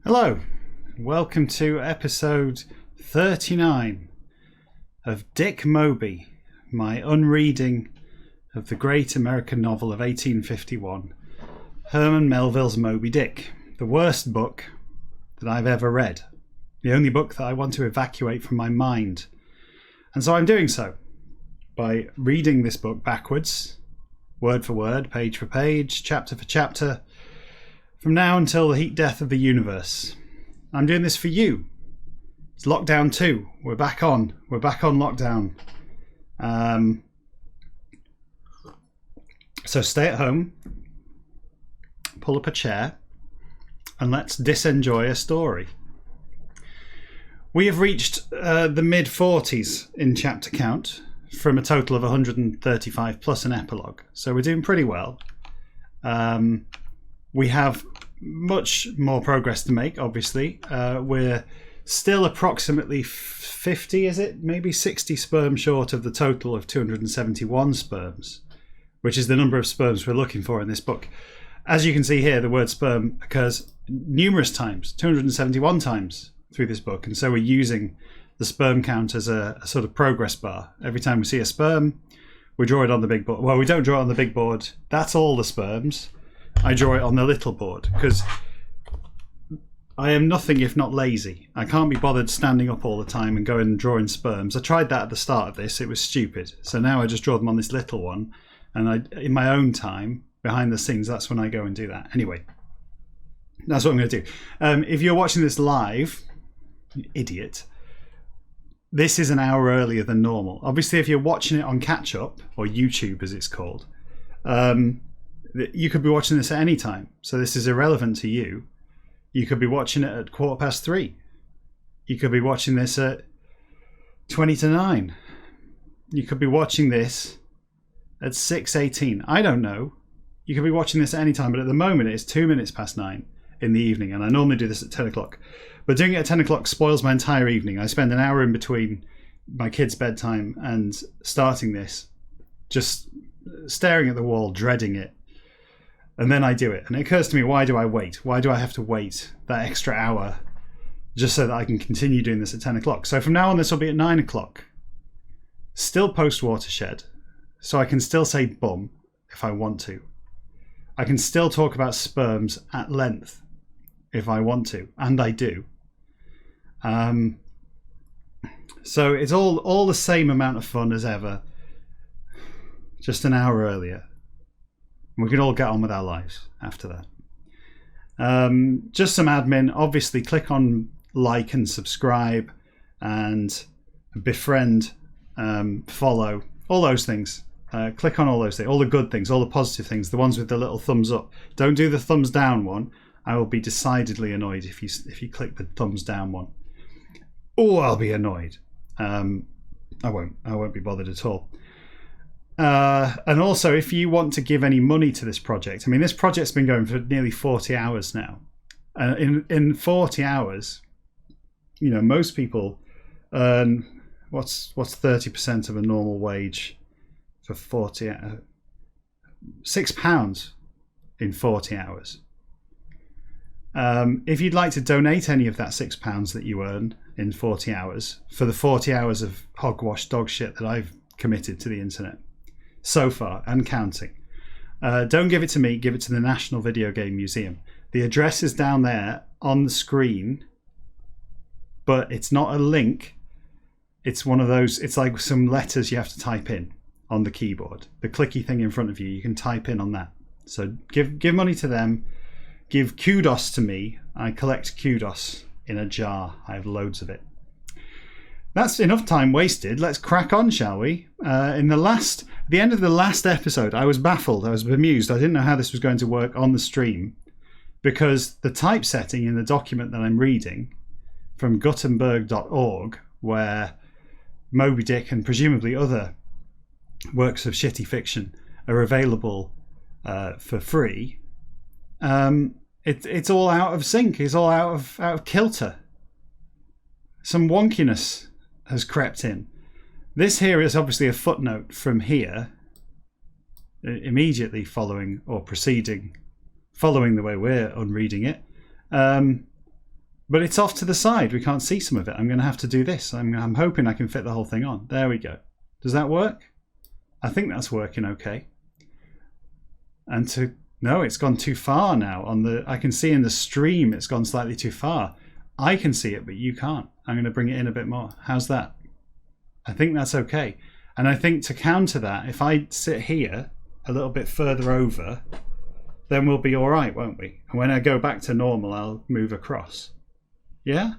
Hello, welcome to episode 39 of Dick Moby, my unreading of the great American novel of 1851, Herman Melville's Moby Dick, the worst book that I've ever read, the only book that I want to evacuate from my mind. And so I'm doing so by reading this book backwards, word for word, page for page, chapter for chapter, from now until the heat death of the universe. I'm doing this for you. It's lockdown 2. We're back on lockdown. So stay at home, pull up a chair, and let's disenjoy a story. We have reached the mid-40s in chapter count from a total of 135 plus an epilogue. So we're doing pretty well. We have much more progress to make, obviously. We're still approximately 50, is it? Maybe 60 sperm short of the total of 271 sperms, which is the number of sperms we're looking for in this book. As you can see here, the word sperm occurs numerous times, 271 times through this book. And so we're using the sperm count as a sort of progress bar. Every time we see a sperm, we draw it on the big board. Well, we don't draw it on the big board. That's all the sperms. I draw it on the little board because I am nothing if not lazy. I can't be bothered standing up all the time and going and drawing sperms. I tried that at the start of this. It was stupid. So now I just draw them on this little one. And in my own time, behind the scenes, that's when I go and do that. Anyway, that's what I'm going to do. If you're watching this live, you idiot, this is an hour earlier than normal. Obviously, if you're watching it on catch-up, or YouTube as it's called, you could be watching this at any time. So this is irrelevant to you. You could be watching it at 3:15. You could be watching this at 20 to 9. You could be watching this at 6:18. I don't know. You could be watching this at any time, but at the moment it's 2 minutes past 9 in the evening, and I normally do this at 10 o'clock. But doing it at 10 o'clock spoils my entire evening. I spend an hour in between my kids' bedtime and starting this, just staring at the wall, dreading it. And then I do it. And it occurs to me, why do I wait? Why do I have to wait that extra hour just so that I can continue doing this at 10 o'clock? So from now on, this will be at 9 o'clock. Still post-watershed. So I can still say bum if I want to. I can still talk about sperms at length if I want to. And I do. So it's all the same amount of fun as ever. Just an hour earlier. We can all get on with our lives after that. Just some admin. Obviously, click on like and subscribe and befriend, follow, all those things. Click on all those things, all the good things, all the positive things, the ones with the little thumbs up. Don't do the thumbs down one. I will be decidedly annoyed if you click the thumbs down one. Oh, I'll be annoyed. I won't be bothered at all. And also, if you want to give any money to this project, I mean, this project's been going for nearly 40 hours now. In 40 hours, you know, most people earn what's 30% of a normal wage for 40 hours? £6 in 40 hours. If you'd like to donate any of that £6 that you earn in 40 hours for the 40 hours of hogwash dog shit that I've committed to the internet so far and counting, don't give it to me, give it to the National Video Game Museum. The address is down there on the screen, but it's not a link. It's one of those, it's like some letters you have to type in on the keyboard. The clicky thing in front of you, you can type in on that. So give money to them, give kudos to me. I collect kudos in a jar. I have loads of it. That's enough time wasted. Let's crack on, shall we? At the end of the last episode, I was baffled. I was bemused. I didn't know how this was going to work on the stream because the typesetting in the document that I'm reading from Gutenberg.org, where Moby Dick and presumably other works of shitty fiction are available for free, it's all out of sync. It's all out of kilter. Some wonkiness has crept in. This here is obviously a footnote from here, immediately following or preceding, following the way we're unreading it. But it's off to the side. We can't see some of it. I'm going to have to do this. I'm hoping I can fit the whole thing on. There we go. Does that work? I think that's working okay. And no, it's gone too far now. I can see in the stream it's gone slightly too far. I can see it, but you can't. I'm going to bring it in a bit more. How's that? I think that's okay. And I think to counter that, if I sit here a little bit further over, then we'll be all right, won't we? And when I go back to normal, I'll move across. Yeah?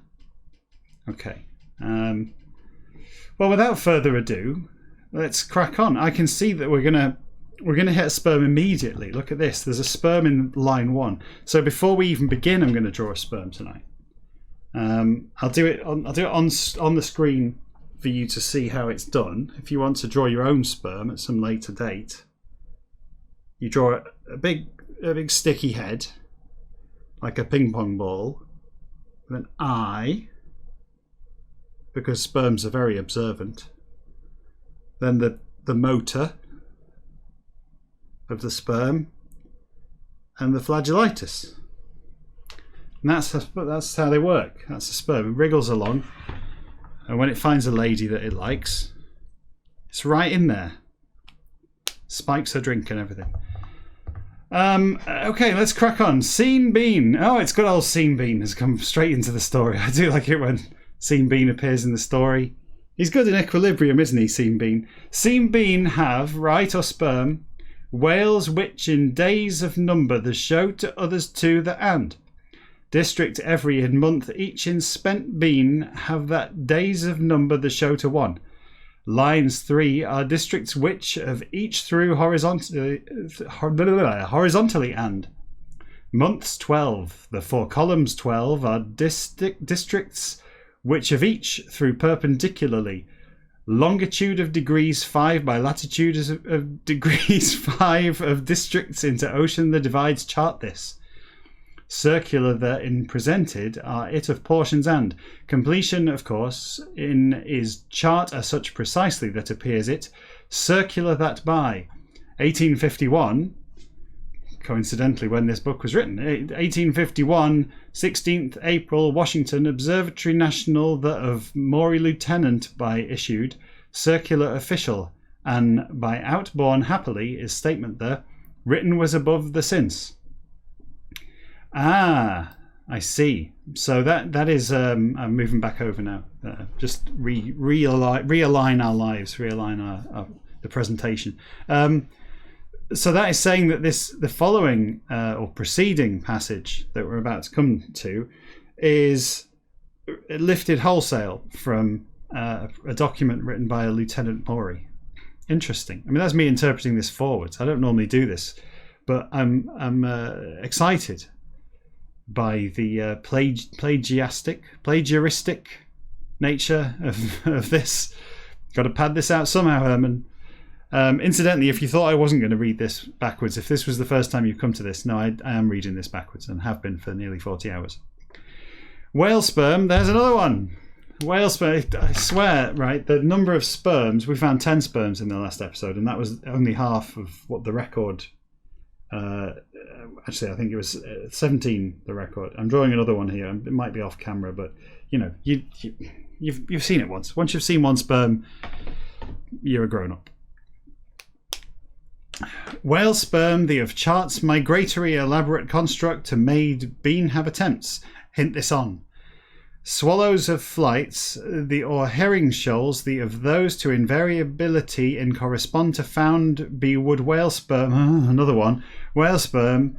Okay. Well, without further ado, let's crack on. I can see that we're gonna hit a sperm immediately. Look at this. There's a sperm in line 1. So before we even begin, I'm going to draw a sperm tonight. I'll do it on the screen for you to see how it's done. If you want to draw your own sperm at some later date, you draw a big sticky head, like a ping pong ball, with an eye, because sperms are very observant. Then the motor of the sperm, and the flagellitis. And that's how they work. That's the sperm. It wriggles along, and when it finds a lady that it likes, it's right in there. Spikes her drink and everything. Okay, let's crack on. Scene Bean. Oh, it's good old Scene Bean has come straight into the story. I do like it when Scene Bean appears in the story. He's good in equilibrium, isn't he, Scene Bean? Scene Bean have, right or sperm, whales which in days of number the show to others to the and. District every in month each in spent bean have that days of number the show to one. Lines 3 are districts which of each through horizontally and. Months 12, the 4 columns 12 are districts which of each through perpendicularly. Longitude of degrees 5 by latitude of degrees 5 of districts into ocean the divides chart this. Circular therein presented are it of portions and completion, of course, in is chart as such precisely that appears it. Circular that by 1851, coincidentally when this book was written, 1851, 16th April, Washington, Observatory National that of Maury Lieutenant by issued, circular official, and by outborn happily is statement there, written was above the since. Ah, I see. So that is, I'm moving back over now. Just realign our lives, realign the presentation. So that is saying that the following or preceding passage that we're about to come to is lifted wholesale from a document written by a Lieutenant Maury. Interesting. I mean, that's me interpreting this forwards. I don't normally do this, but I'm excited by the plagiaristic nature of this. Got to pad this out somehow, Herman. Incidentally, if you thought I wasn't going to read this backwards, if this was the first time you've come to this, no, I am reading this backwards and have been for nearly 40 hours. Whale sperm, there's another one. Whale sperm, I swear, right, the number of sperms, we found 10 sperms in the last episode, and that was only half of what the record, actually I think it was 17, the record. I'm drawing another one here, it might be off camera, but you know, you've seen it once. Once you've seen one sperm, you're a grown-up. Whale sperm, the of charts migratory elaborate construct to made bean have attempts. Hint this on. Swallows of flights, the or herring shoals, the of those to invariability in correspond to found be wood whale sperm, another one, whale sperm,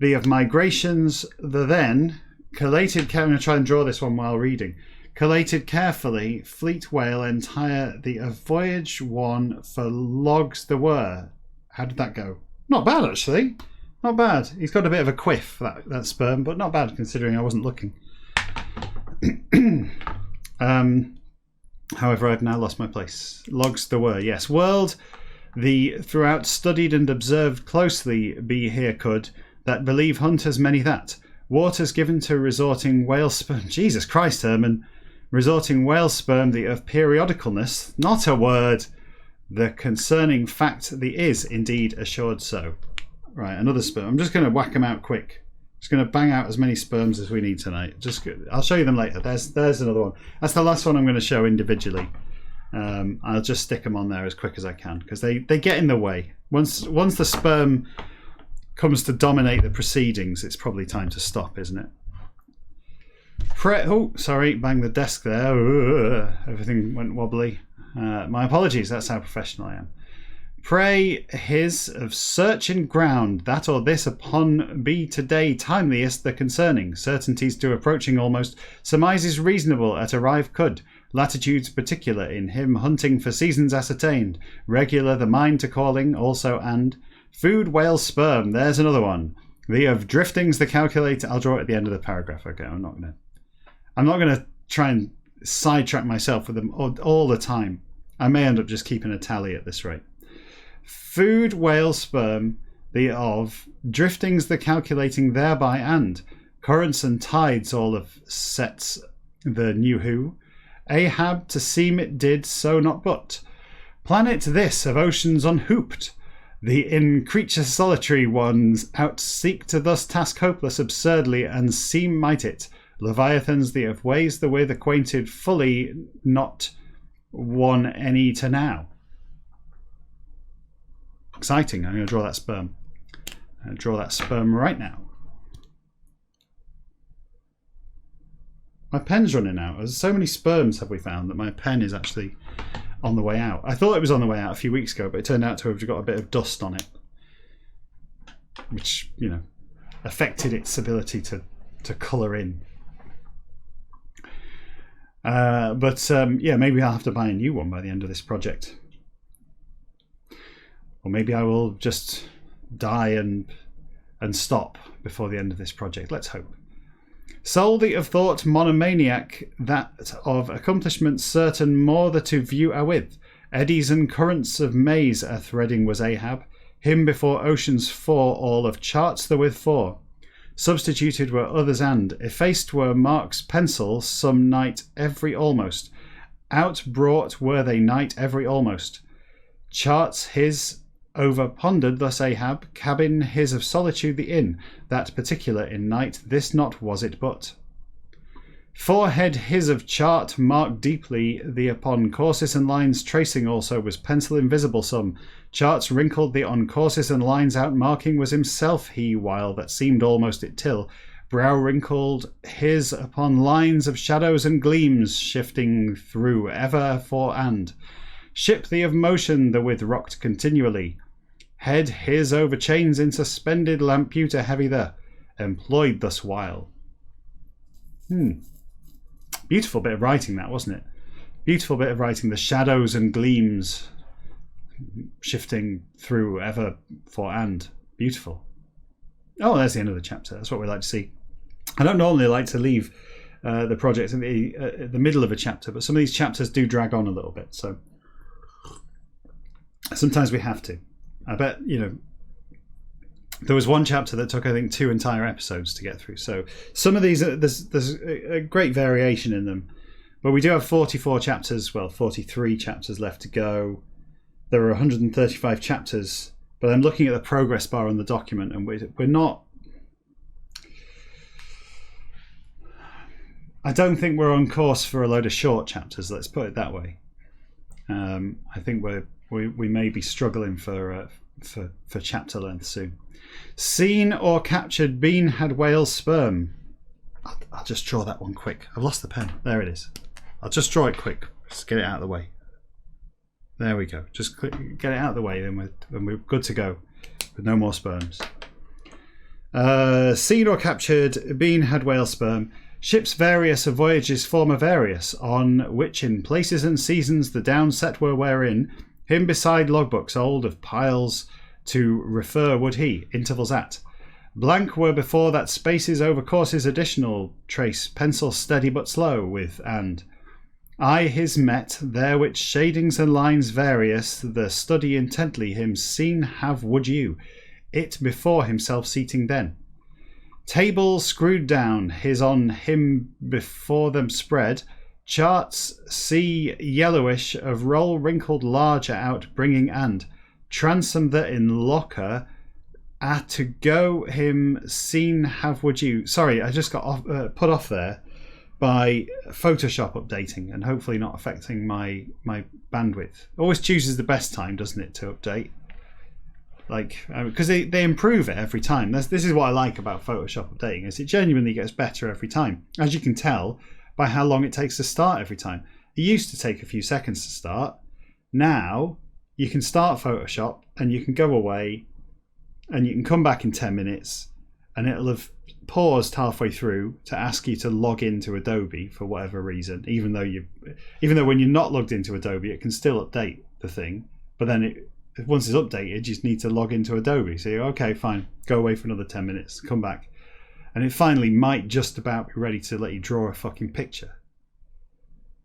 the of migrations, the then, collated, I'm going to try and draw this one while reading, collated carefully, fleet whale entire, the of voyage one for logs the were. How did that go? Not bad, actually. Not bad. He's got a bit of a quiff, that sperm, but not bad considering I wasn't looking. However, I've now lost my place. Logs the were, yes. World, the throughout studied and observed closely be here could, that believe hunters many that. Waters given to resorting whale sperm. Jesus Christ, Herman. Resorting whale sperm, the of periodicalness, not a word. The concerning fact the is indeed assured so. Right, another sperm. I'm just going to whack them out quick. Just going to bang out as many sperms as we need tonight. I'll show you them later. There's another one. That's the last one I'm going to show individually. I'll just stick them on there as quick as I can because they get in the way. Once the sperm comes to dominate the proceedings, it's probably time to stop, isn't it? Oh, sorry, bang the desk there. Everything went wobbly. My apologies, that's how professional I am. Pray his of searching ground, that or this upon be today timeliest the concerning, certainties to approaching almost, surmises reasonable at arrive could, latitudes particular in him hunting for seasons ascertained, regular the mind to calling also and food whale sperm, there's another one. The of driftings the calculator, I'll draw it at the end of the paragraph, okay, I'm not gonna try and sidetrack myself with them all the time. I may end up just keeping a tally at this rate. Food whale sperm, the of driftings the calculating thereby and currents and tides all of sets the new who Ahab to seem it did so not but planet this of oceans unhooped the in creature solitary ones out seek to thus task hopeless absurdly and seem might it leviathans the of ways the with acquainted fully not one any to now. Exciting. I'm going to draw that sperm. I'm going to draw that sperm right now. My pen's running out. There's so many sperms have we found that my pen is actually on the way out. I thought it was on the way out a few weeks ago, but it turned out to have got a bit of dust on it, which, you know, affected its ability to colour in. Yeah, maybe I'll have to buy a new one by the end of this project. Or maybe I will just die and stop before the end of this project. Let's hope. Solely of thought monomaniac, that of accomplishments certain more the to view are with. Eddies and currents of maze a threading was Ahab. Him before oceans four, all of charts the with four. Substituted were others and effaced were marks pencil some night every almost. Out brought were they night every almost. Charts his over pondered thus Ahab, cabin his of solitude the inn, that particular in night, this not was it but. Forehead his of chart marked deeply, the upon courses and lines tracing also was pencil invisible some. Charts wrinkled the on courses and lines out marking was himself he, while that seemed almost it till. Brow wrinkled his upon lines of shadows and gleams shifting through ever for and. Ship the of motion the with rocked continually. Head his over chains in suspended lamputa heavy the employed thus while. Beautiful bit of writing that, wasn't it? Beautiful bit of writing. The shadows and gleams shifting through ever for and. Beautiful. Oh, there's the end of the chapter. That's what we like to see. I don't normally like to leave the project in the middle of a chapter, but some of these chapters do drag on a little bit, so sometimes we have to. I bet, you know, there was one chapter that took, I think, 2 entire episodes to get through. So some of these, there's a great variation in them. But we do have 44 chapters, well, 43 chapters left to go. There are 135 chapters, but I'm looking at the progress bar on the document, and we're not... I don't think we're on course for a load of short chapters, let's put it that way. I think we may be struggling for chapter length soon. Seen or captured bean had whale sperm. I'll just draw that one quick. I've lost the pen. There it is. I'll just draw it quick. Just get it out of the way. There we go. Just get it out of the way, then we're good to go with no more sperms. Seen or captured bean had whale sperm. Ships various of voyages former various, on which in places and seasons the down set were wherein him beside logbooks old of piles to refer would he, intervals at. Blank were before that spaces over courses additional trace, pencil steady but slow with and. I his met, there which shadings and lines various, the study intently him seen have would you, it before himself seating then. Table screwed down, his on him before them spread, charts see yellowish of roll wrinkled larger out bringing and transom the in locker to go him seen have would you. Sorry, I just got put off there by Photoshop updating and hopefully not affecting my bandwidth. It always chooses the best time, doesn't it, to update? Like, because they improve it every time. This is what I like about Photoshop updating, is it genuinely gets better every time. As you can tell by how long it takes to start every time. It used to take a few seconds to start. Now you can start Photoshop and you can go away and you can come back in 10 minutes and it'll have paused halfway through to ask you to log into Adobe for whatever reason, even though when you're not logged into Adobe it can still update the thing, but then once it's updated you just need to log into Adobe. So you're okay, fine, go away for another 10 minutes, come back, and it finally might just about be ready to let you draw a fucking picture.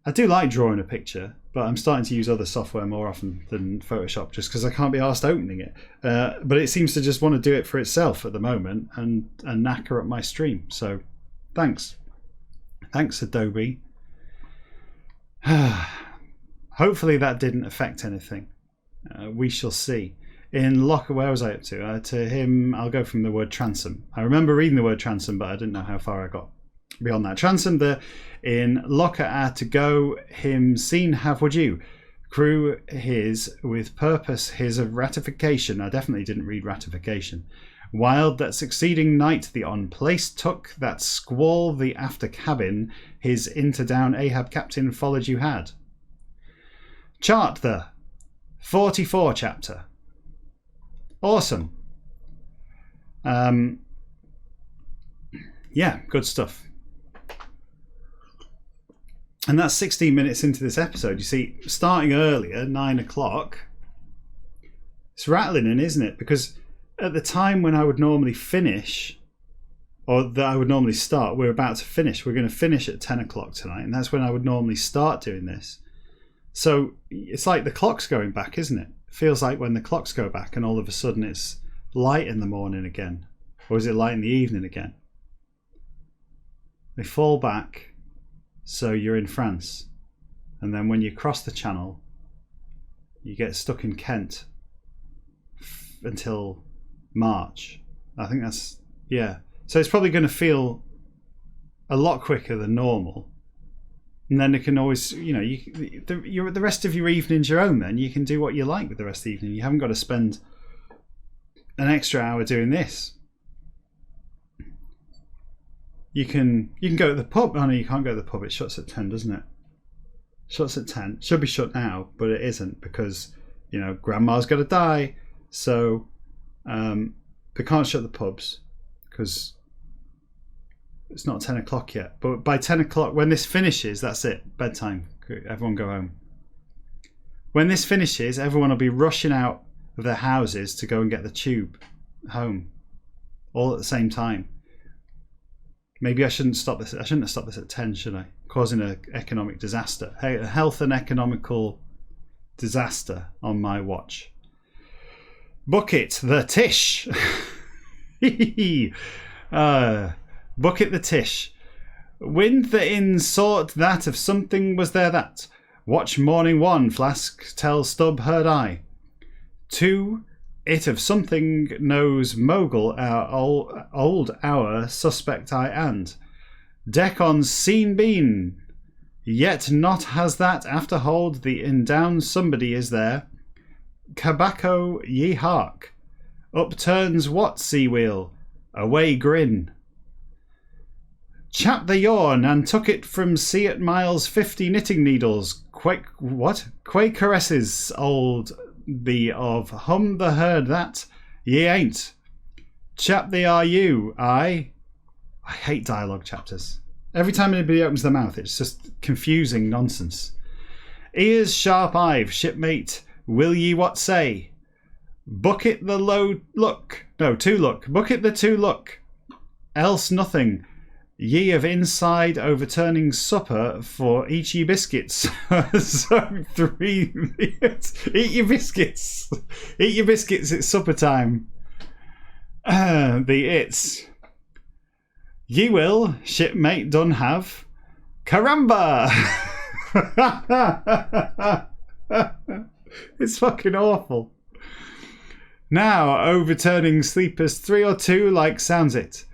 I do like drawing a picture, but I'm starting to use other software more often than Photoshop just because I can't be arsed opening it. But it seems to just want to do it for itself at the moment and knacker up my stream. So thanks. Thanks, Adobe. Hopefully that didn't affect anything. We shall see. In Locker, where was I up to? To him, I'll go from the word transom. I remember reading the word transom, but I didn't know how far I got beyond that. Transom there in Locker to go him seen have would you. Crew his with purpose his of ratification. I definitely didn't read ratification. Wild that succeeding night the on place took that squall the after cabin his into down Ahab captain followed you had. Chart the 44 chapter. Awesome. Yeah, good stuff. And that's 16 minutes into this episode. You see, starting earlier, 9 o'clock, it's rattling in, isn't it? Because at the time when I would normally finish, or that I would normally start, we're about to finish. We're going to finish at 10 o'clock tonight, and that's when I would normally start doing this. So it's like the clock's going back, isn't it? It feels like when the clocks go back and all of a sudden it's light in the morning again. Or is it light in the evening again? They fall back, so you're in France. And then when you cross the channel, you get stuck in Kent until March. I think that's, yeah. So it's probably going to feel a lot quicker than normal. And then it can always, the rest of your evening's your own then. You can do what you like with the rest of the evening. You haven't got to spend an extra hour doing this. You can go to the pub. Oh no, you can't go to the pub. It shuts at 10, doesn't it? Shuts at 10. Should be shut now, but it isn't because, grandma's got to die. So they can't shut the pubs because it's not 10 o'clock yet. But by 10 o'clock, when this finishes, that's it. Bedtime. Everyone go home. When this finishes, everyone will be rushing out of their houses to go and get the tube home. All at the same time. Maybe I shouldn't stop this. I shouldn't have stopped this at 10, should I? Causing an economic disaster. Hey, a health and economical disaster on my watch. Bucket the Tish. Bucket the Tish. Wind the inn sought that of something was there that. Watch morning 1, flask tell stub heard I. 2, it of something knows mogul our old hour suspect I and. Deck on seen been. Yet not has that after hold the in down somebody is there. Cabacco ye hark. Upturns what sea wheel? Away grin. Chap the yawn and took it from sea at miles 50 knitting needles. Quake caresses old be of hum the herd that ye ain't. Chap the are you, I hate dialogue chapters. Every time anybody opens their mouth, it's just confusing nonsense. Ears sharp eyed, shipmate, will ye what say? Bucket the low look. No, two look. Bucket the two look. Else nothing. Ye of inside overturning supper for eat ye biscuits. So 3. Eat your biscuits. Eat your biscuits, it's supper time. The it's. Ye will, shipmate done have. Caramba! It's fucking awful. Now, overturning sleepers 3 or 2 like sounds it.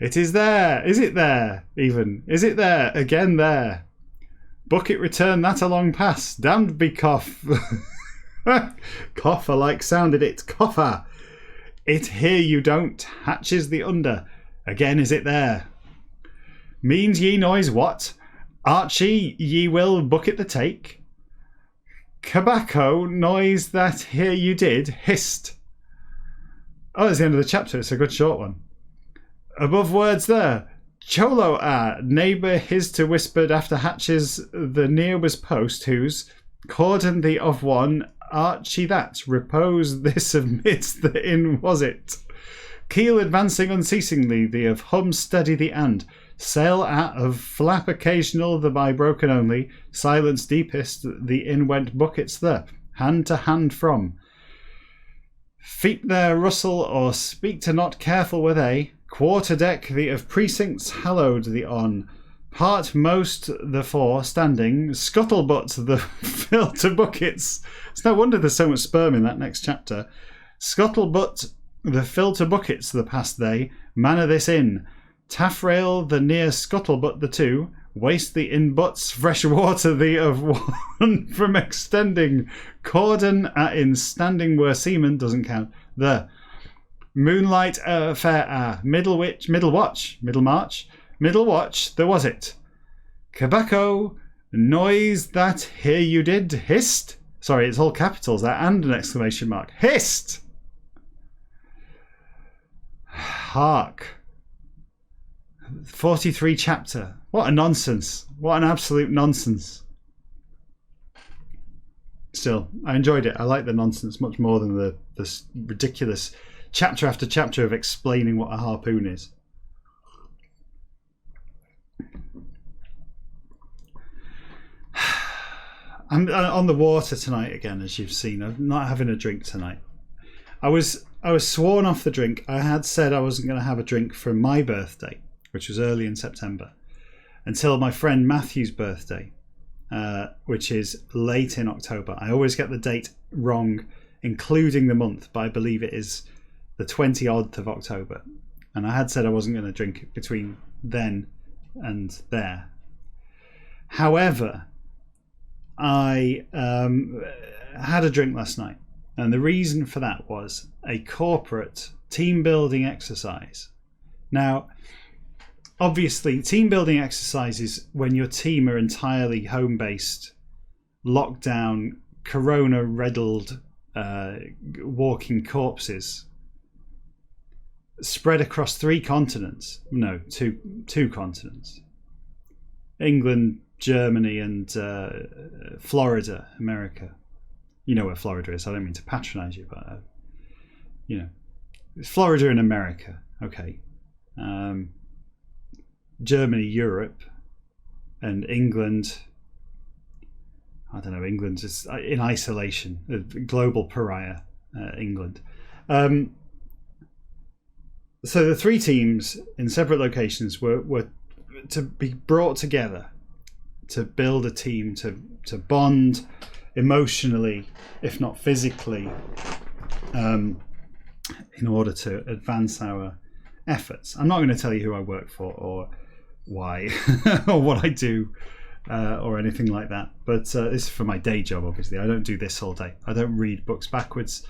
It is there. Is it there? Even. Is it there? Again there. Bucket return that along pass. Damned be cough. Coffer like sounded it. Coffer. It here you don't. Hatches the under. Again is it there. Means ye noise what? Archie ye will bucket the take. Cabacco noise that here you did. Hist. Oh, that's the end of the chapter. It's a good short one. Above words there. Cholo neighbour his to whispered after hatches the near was post whose cordon the of one Archie that repose this amidst the inn was it. Keel advancing unceasingly the of hum steady the and sail at of flap occasional the by broken only silence deepest the in went buckets the hand to hand from. Feet there rustle or speak to not careful were they. Quarter deck the of precincts hallowed the on. Part most the fore standing. Scuttlebutt the fill to buckets. It's no wonder there's so much sperm in that next chapter. Scuttlebutt the fill to buckets the past they. Manner this in. Taffrail the near scuttlebutt the two. Waste the in butts fresh water the of one from extending. Cordon at in standing where seaman doesn't count. The moonlight fair middle watch, middle march, middle watch, there was it. Cabacco noise that here you did hist. Sorry, it's all capitals there and an exclamation mark. Hist. Hark. 43 chapter. What a nonsense. What an absolute nonsense. Still, I enjoyed it. I like the nonsense much more than this ridiculous chapter after chapter of explaining what a harpoon is. I'm on the water tonight again, as you've seen. I'm not having a drink tonight. I was sworn off the drink. I had said I wasn't going to have a drink for my birthday, which was early in September, until my friend Matthew's birthday, which is late in October. I always get the date wrong, including the month, but I believe it is the 20-odd of October. And I had said I wasn't going to drink between then and there. However, I had a drink last night. And the reason for that was a corporate team building exercise. Now, obviously, team building exercises when your team are entirely home-based, lockdown, corona-riddled, walking corpses, spread across 3 continents. No, two continents. England, Germany, and Florida, America. You know where Florida is. I don't mean to patronize you, but it's Florida in America. Okay. Germany, Europe, and England. I don't know. England is in isolation. A global pariah. England. So the 3 teams in separate locations were to be brought together to build a team, to bond emotionally, if not physically, in order to advance our efforts. I'm not going to tell you who I work for or why or what I do or anything like that, but this is for my day job. Obviously, I don't do this all day. I don't read books backwards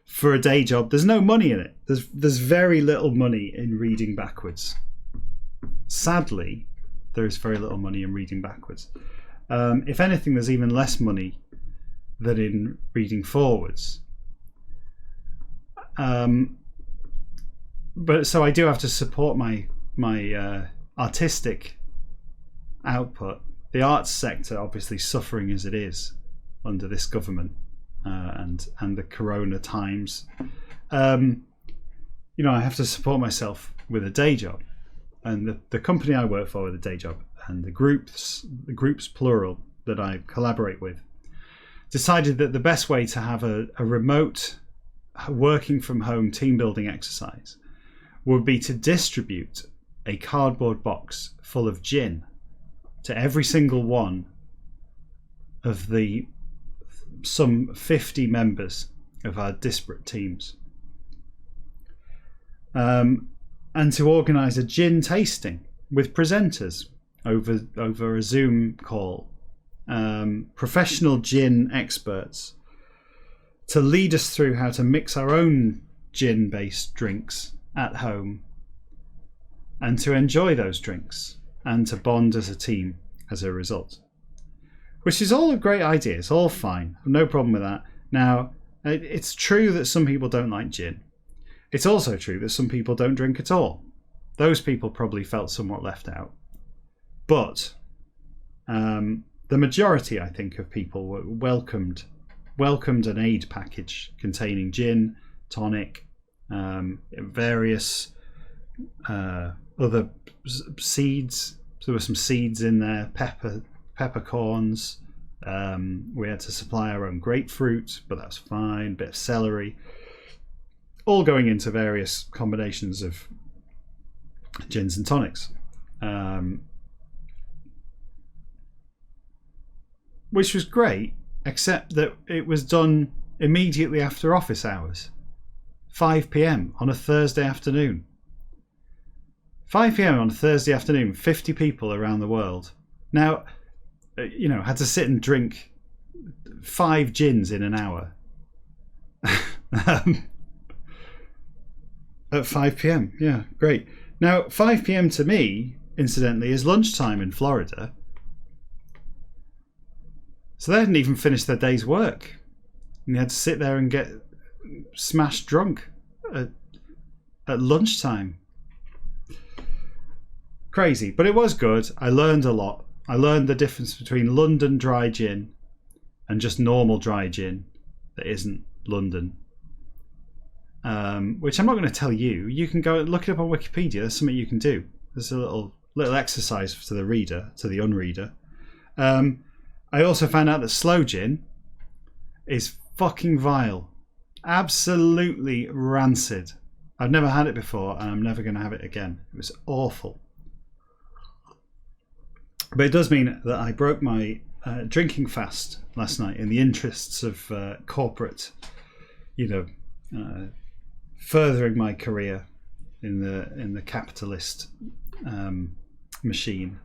for a day job. There's no money in it. There's very little money in reading backwards. Sadly, there is very little money in reading backwards. If anything, there's even less money than in reading forwards. But so I do have to support my artistic output. The arts sector, obviously suffering as it is under this government and the corona times. I have to support myself with a day job, and the company I work for with a day job, and the groups plural that I collaborate with, decided that the best way to have a remote working from home team building exercise would be to distribute a cardboard box full of gin to every single one of the some 50 members of our disparate teams. and to organise a gin tasting with presenters over a Zoom call, professional gin experts to lead us through how to mix our own gin-based drinks at home and to enjoy those drinks and to bond as a team as a result. Which is all a great idea. It's all fine. No problem with that. Now, it's true that some people don't like gin. It's also true that some people don't drink at all. Those people probably felt somewhat left out. But the majority, I think, of people welcomed an aid package containing gin, tonic, various other seeds. So there were some seeds in there, peppercorns. We had to supply our own grapefruit, but that's fine. Bit of celery. All going into various combinations of gins and tonics. Which was great, except that it was done immediately after office hours. 5 p.m. on a Thursday afternoon. 5 p.m. on a Thursday afternoon, 50 people around the world. Now, had to sit and drink 5 gins in an hour. At 5 p.m. Yeah, great. Now, 5 p.m. to me, incidentally, is lunchtime in Florida. So they hadn't even finished their day's work. And they had to sit there and get smashed drunk at lunchtime. Crazy, but it was good. I learned a lot. I learned the difference between London dry gin and just normal dry gin that isn't London. Which I'm not going to tell you. You can go look it up on Wikipedia. There's something you can do. There's a little exercise to the reader, to the unreader. I also found out that slow gin is fucking vile. Absolutely rancid. I've never had it before and I'm never going to have it again. It was awful. But it does mean that I broke my drinking fast last night in the interests of corporate, furthering my career in the capitalist machine.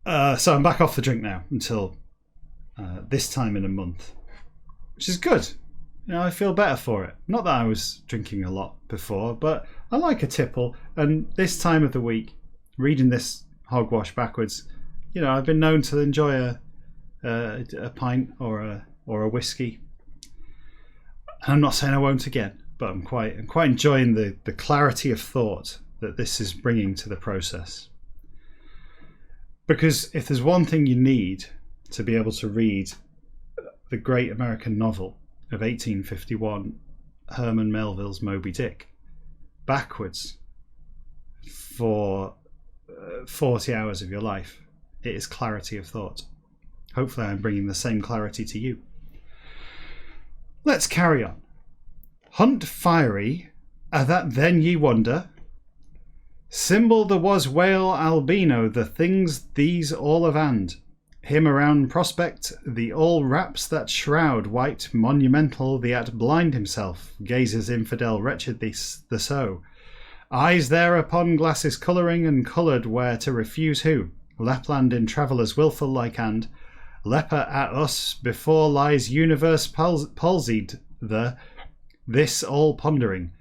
So I'm back off the drink now until this time in a month, which is good. I feel better for it. Not that I was drinking a lot before, but I like a tipple. And this time of the week, reading this hogwash backwards, I've been known to enjoy a pint or a whiskey. And I'm not saying I won't again, but I'm quite enjoying the clarity of thought that this is bringing to the process. Because if there's one thing you need to be able to read the great American novel of 1851, Herman Melville's Moby Dick, backwards for 40 hours of your life, it is clarity of thought. Hopefully I'm bringing the same clarity to you. Let's carry on. Hunt fiery, that then ye wonder. Symbol there was whale albino, the things these all avand. Him around prospect, the all wraps that shroud white monumental, the at blind himself, gazes infidel wretched the so. Eyes there upon glasses colouring and coloured where to refuse who? Lapland in travellers wilful like and leper at us before lies universe palsied this all pondering.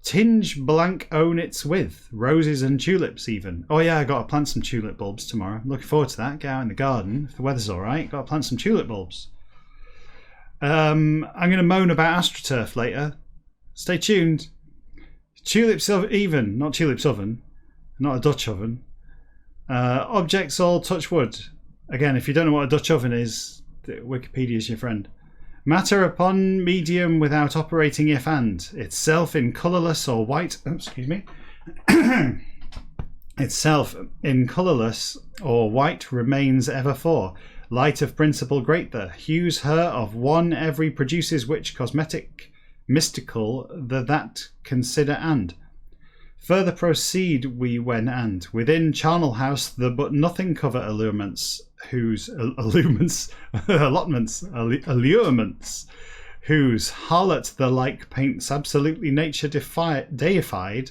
Tinge blank own its with roses and tulips even. Oh yeah, I got to plant some tulip bulbs tomorrow. I'm looking forward to that. Get out in the garden if the weather's all right. Got to plant some tulip bulbs. I'm going to moan about AstroTurf later. Stay tuned. Tulips even, not tulips oven, not a Dutch oven. Objects all touch wood. Again, if you don't know what a Dutch oven is, Wikipedia is your friend. Matter upon medium without operating if and itself in colourless or white. Itself in colourless or white remains ever for. Light of principle great there. Hues her of one every produces which cosmetic mystical the that consider and. Further proceed we when and within charnel house the but nothing cover allurements whose allurements whose harlot the like paints absolutely nature deified,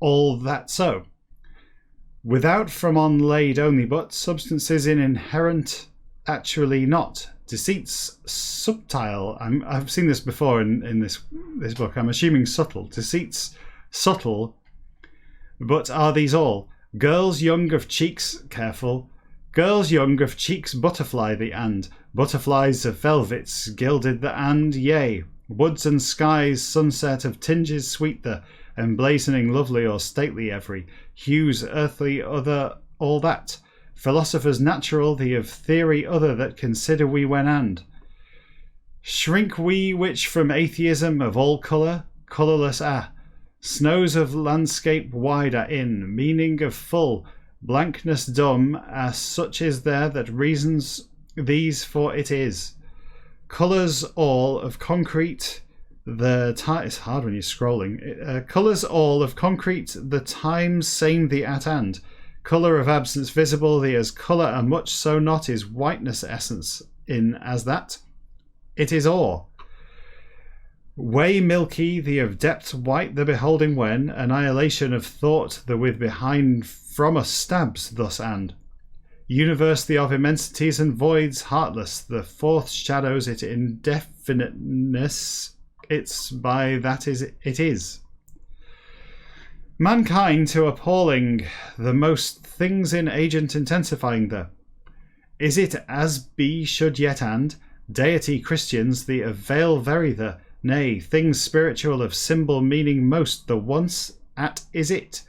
all that so. Without from on laid only but, substances in inherent actually not. Deceits subtile. I've seen this before in this book. I'm assuming subtle. Deceits subtle, but are these all? Girls young of cheeks, careful. Girls young of cheeks butterfly the and. Butterflies of velvets gilded the and, yea. Woods and skies sunset of tinges sweet the, emblazoning lovely or stately every. Hues earthly other all that. Philosophers natural, the of theory other that consider we when and. Shrink we which from atheism of all colour, colourless snows of landscape wide are in, meaning of full, blankness dumb, as such is there that reasons these for it is. Colours all of concrete, it's hard when you're scrolling. Colours all of concrete, the times same the at and. Colour of absence visible, the as colour a much so not is whiteness essence in as that. It is ore. Way milky, the of depth white, the beholding when, annihilation of thought, the with behind from us stabs thus and. Universe the of immensities and voids heartless, the fourth shadows it indefiniteness, it's by that is it is. Mankind to appalling, the most things in agent intensifying the. Is it as be should yet and, deity Christians the avail very the, nay, things spiritual of symbol meaning most the once at is it.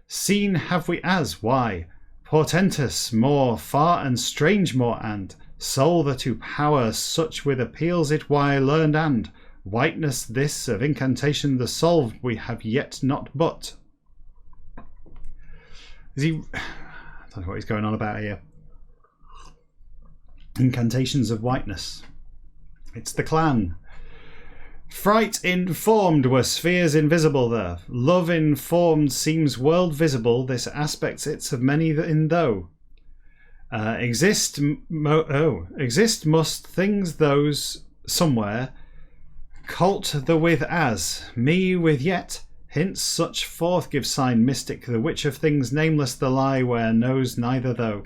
Seen have we as, why, portentous more, far and strange more and, soul that to power such with appeals it why learned and, whiteness this of incantation the solved we have yet not but. Is he... I don't know what he's going on about here. Incantations of whiteness. It's the clan. Fright informed were spheres invisible there. Love informed seems world visible. This aspects it's of many in though. Exist must things those somewhere. Cult the with as, me with yet, hints such forth give sign mystic, the which of things nameless the lie where knows neither though.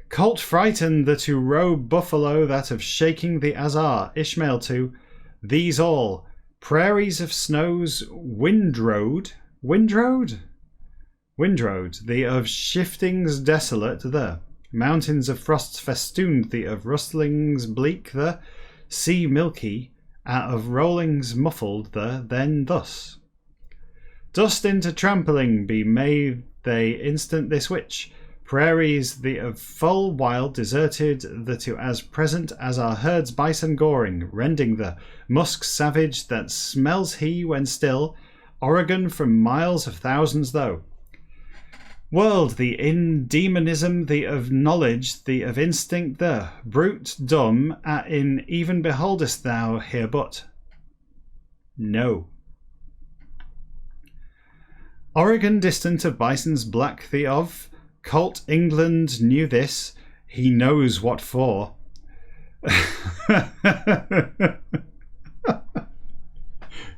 Colt frightened the to row buffalo that of shaking the azar, Ishmael to, these all, prairies of snows windrowed, the of shiftings desolate the, mountains of frosts festooned the of rustlings bleak the, sea milky, out of rollings muffled the, then thus. Dust into trampling be made they instant this which, prairies the of full wild deserted the to as present as our herds bison goring, rending the, musk savage that smells he when still, Oregon from miles of thousands though. World the in demonism the of knowledge the of instinct the, brute dumb at in even beholdest thou here but. No. Oregon distant of bisons black the of, Colt England knew this, he knows what for.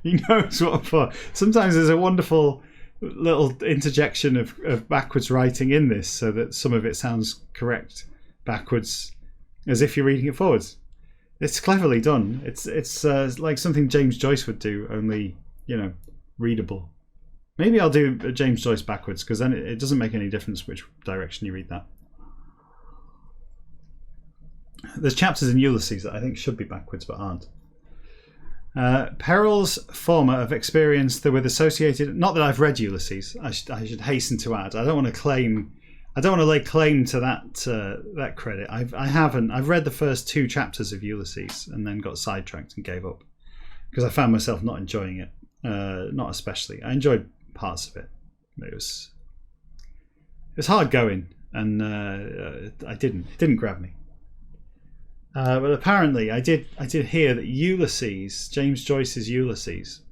He knows what for. Sometimes there's a wonderful little interjection of backwards writing in this so that some of it sounds correct backwards as if you're reading it forwards. It's cleverly done. It's like something James Joyce would do, only, readable. Maybe I'll do James Joyce backwards, because then it doesn't make any difference which direction you read that. There's chapters in Ulysses that I think should be backwards but aren't. Perils former of experience that with associated. Not that I've read Ulysses. I should hasten to add. I don't want to lay claim to that credit. I haven't. I've read the first 2 chapters of Ulysses and then got sidetracked and gave up because I found myself not enjoying it. Not especially. I enjoyed parts of it. It was hard going, and it didn't grab me. But apparently, I did hear that Ulysses, James Joyce's Ulysses,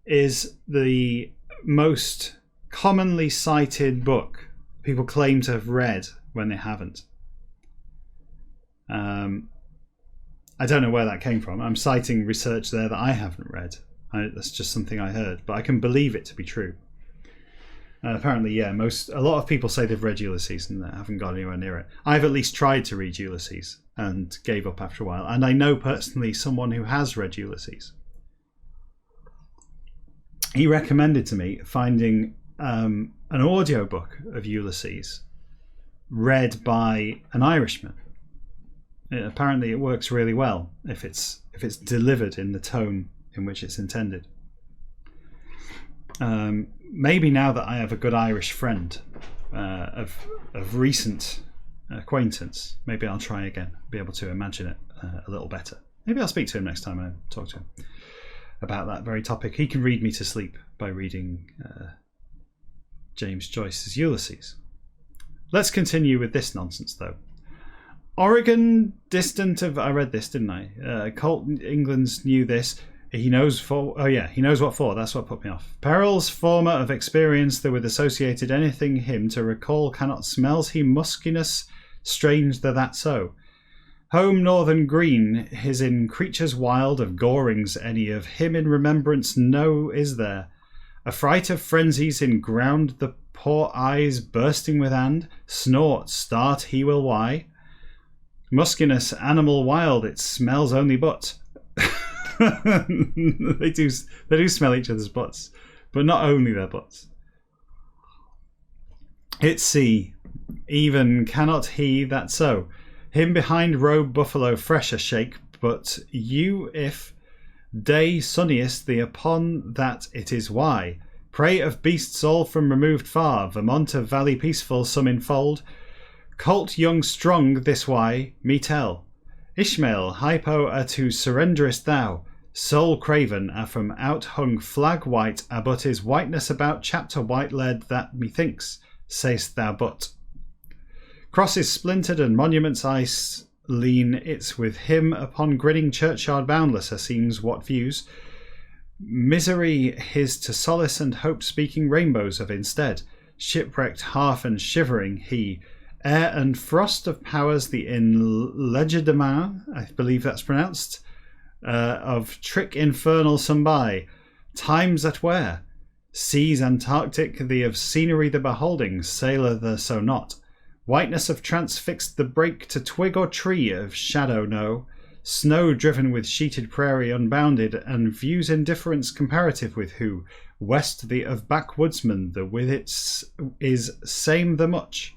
is the most commonly cited book people claim to have read when they haven't. I don't know where that came from. I'm citing research there that I haven't read. That's just something I heard, but I can believe it to be true. Apparently, yeah, a lot of people say they've read Ulysses and haven't got anywhere near it. I've at least tried to read Ulysses and gave up after a while. And I know personally someone who has read Ulysses. He recommended to me finding an audiobook of Ulysses read by an Irishman. Apparently, it works really well if it's delivered in the tone in which it's intended. Maybe now that I have a good Irish friend of recent acquaintance, maybe I'll try again, be able to imagine it a little better. Maybe I'll speak to him next time I talk to him about that very topic. He can read me to sleep by reading James Joyce's Ulysses. Let's continue with this nonsense, though. Oregon, distant of... I read this, didn't I? Colt England's knew this. He knows what for. That's what put me off. Perils former of experience that with associated anything him to recall cannot smells he muskiness strange that so. Home northern green, his in creatures wild of gorings any of him in remembrance no is there. A fright of frenzies in ground the poor eyes bursting with and snort start he will why. Muskiness animal wild it smells only but. they do smell each other's butts, but not only their butts. It's sea, even cannot he that so. Him behind robe buffalo fresher shake, but you if day sunniest the upon that it is why. Prey of beasts all from removed far, Vermont of valley peaceful some enfold. Colt young strong this why, me tell. Ishmael, hypo to surrenderest thou. Soul craven are from out hung flag white, but is whiteness about chapter white lead that methinks, say'st thou but. Crosses splintered and monuments ice lean it's with him upon grinning churchyard boundless seems what views. Misery his to solace and hope speaking rainbows of instead. Shipwrecked half and shivering he. Air and frost of powers the inlegerdemain, I believe that's pronounced, of trick infernal some by. Times at where? Seas Antarctic, the of scenery the beholding, sailor the so not. Whiteness of transfixed the break to twig or tree of shadow no. Snow driven with sheeted prairie unbounded, and views indifference comparative with who. West the of backwoodsman, the with its is same the much.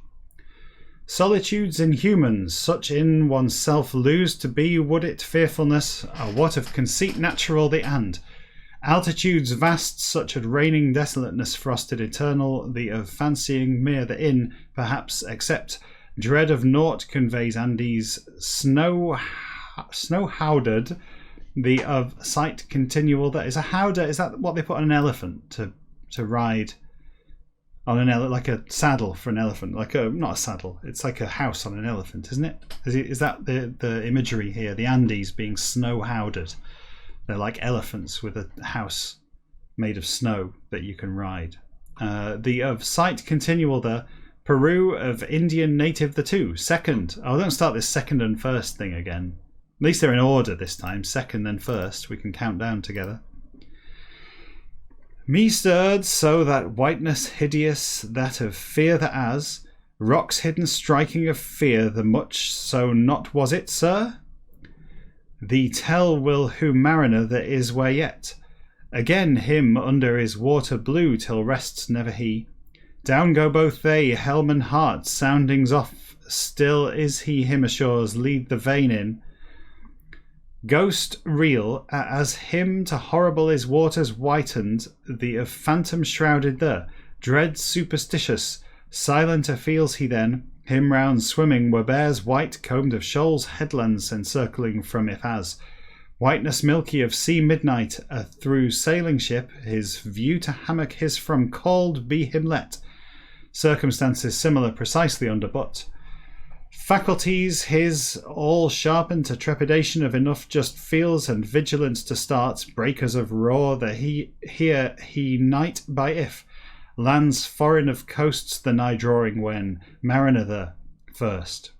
Solitudes in humans, such in oneself lose to be would it fearfulness, are what of conceit natural the and. Altitudes vast, such as raining desolateness frosted eternal, the of fancying mere the in, perhaps, except dread of naught conveys Andes, snow howdered, the of sight continual that is a howdah. Is that what they put on an elephant to ride? On an like a saddle for an elephant, not a saddle. It's like a house on an elephant, isn't it? Is that the imagery here? The Andes being snow howdered. They're like elephants with a house made of snow that you can ride. The of sight continual the Peru of Indian native the two. Second. Oh, don't start this second and first thing again. At least they're in order this time. Second and first. We can count down together. Me stirred so that whiteness hideous, that of fear the as, rocks hidden striking of fear the much, so not was it, sir? Thee tell will who mariner there is where yet. Again him under his water blue till rests never he. Down go both they, helm and heart, soundings off, still is he him ashores lead the vein in. Ghost real, as him to horrible his waters whitened, the of phantom shrouded there, dread superstitious, silenter feels he then, him round swimming were bears white combed of shoals headlands encircling from if as, whiteness milky of sea midnight, through sailing ship, his view to hammock his from cold be him let, circumstances similar precisely under but. Faculties his all sharpened to trepidation of enough just feels and vigilance to start breakers of roar that he night by if lands foreign of coasts the nigh drawing when mariner the first.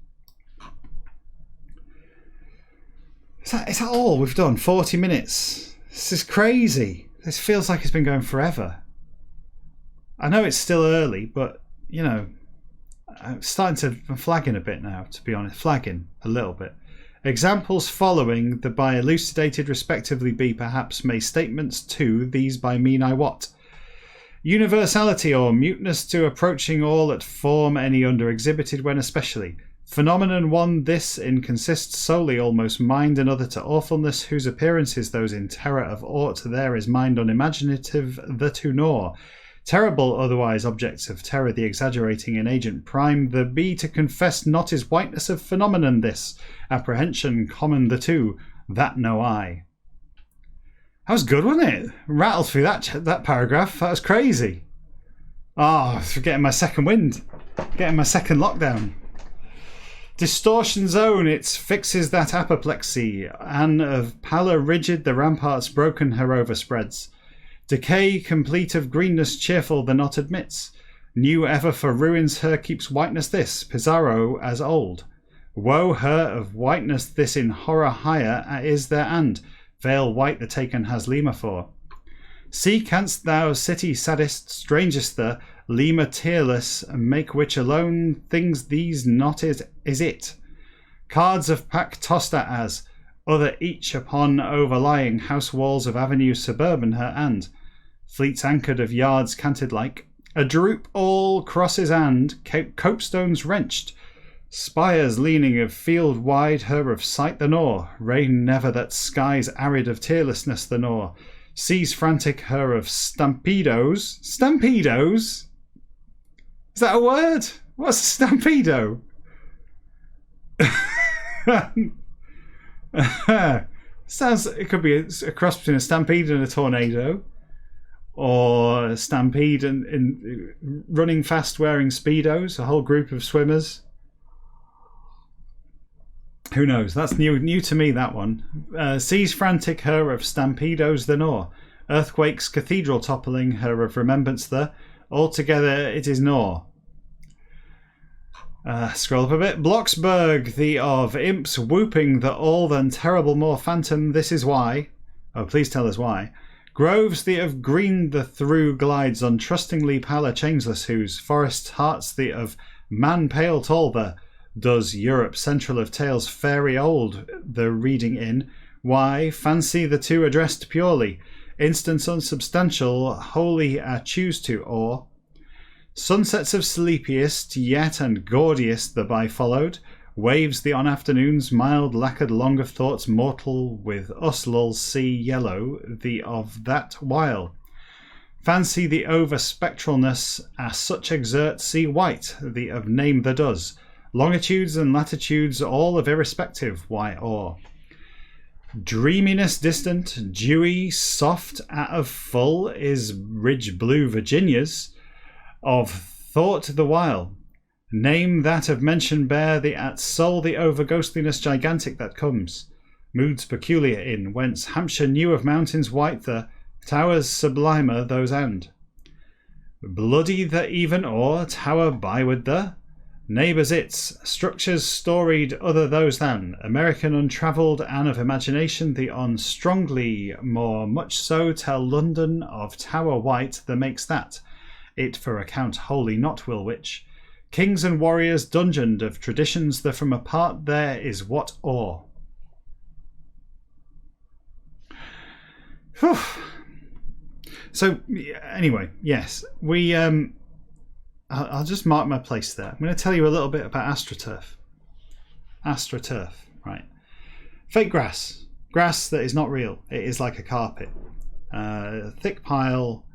Is that all we've done? 40 minutes. This is crazy. This feels like it's been going forever. I know it's still early, but, you know, I'm flagging a bit now, to be honest. Flagging a little bit. Examples following the by elucidated respectively be perhaps may statements to these by mean I what. Universality or muteness to approaching all that form any under exhibited when especially. Phenomenon one this in consists solely almost mind another to awfulness whose appearance is those in terror of aught there is mind unimaginative the to gnaw. Terrible otherwise objects of terror the exaggerating in agent prime the be to confess not is whiteness of phenomenon this apprehension common the two that no I. That was good, wasn't it? Rattled through that paragraph. That was crazy. Oh, I'm getting my second wind, getting my second lockdown. Distortion zone, it fixes that apoplexy, and of pallor rigid the ramparts broken her overspreads. Decay complete of greenness cheerful the knot admits. New ever for ruins her keeps whiteness this, Pizarro as old. Woe her of whiteness this in horror higher is there and, veil white the taken has Lima for. See canst thou city saddest, strangest the, Lima tearless, make which alone things these not is it. Cards of pack tossed at as, other each upon overlying house walls of avenue suburban her and, fleets anchored of yards canted like, a droop all crosses and, copestones wrenched, spires leaning of field wide her of sight the gnaw, rain never that skies arid of tearlessness the gnaw, seas frantic her of stampedos. Stampedos? Is that a word? What's a stampedo? Sounds, it could be a cross between a stampede and a tornado, or a stampede and running fast wearing speedos, a whole group of swimmers. Who knows? That's new to me, that one. Seas frantic her of stampedos the gnaw, earthquakes cathedral toppling her of remembrance the, altogether it is gnaw. Scroll up a bit. Blocksberg, the of imps whooping the all than terrible more phantom, this is why. Oh, please tell us why. Groves, the of green the through glides untrustingly pallor changeless whose forest hearts the of man pale tall the, does Europe central of tales fairy old the reading in, why, fancy the two addressed purely, instance unsubstantial, wholly choose to, or sunsets of sleepiest yet and gaudiest the by followed, waves the on afternoons mild lacquered long of thoughts mortal with us lulls see yellow the of that while. Fancy the over spectralness as such exert see white the of name the does, longitudes and latitudes all of irrespective why or. Dreaminess distant, dewy, soft at of full is ridge blue Virginia's, of thought the while. Name that of mention bear the at soul the over ghostliness gigantic that comes. Moods peculiar in, whence Hampshire knew of mountains white the, towers sublimer those and. Bloody the even or, tower byward the, neighbours its, structures storied other those than, American untravelled and of imagination the on strongly more much so tell London of tower white the makes that, it for account wholly not will which, kings and warriors dungeoned of traditions the from apart there is what awe. Whew. So anyway, yes, we I'll just mark my place there. I'm going to tell you a little bit about AstroTurf. AstroTurf, right? Fake grass. Grass that is not real. It is like a carpet. Thick pile,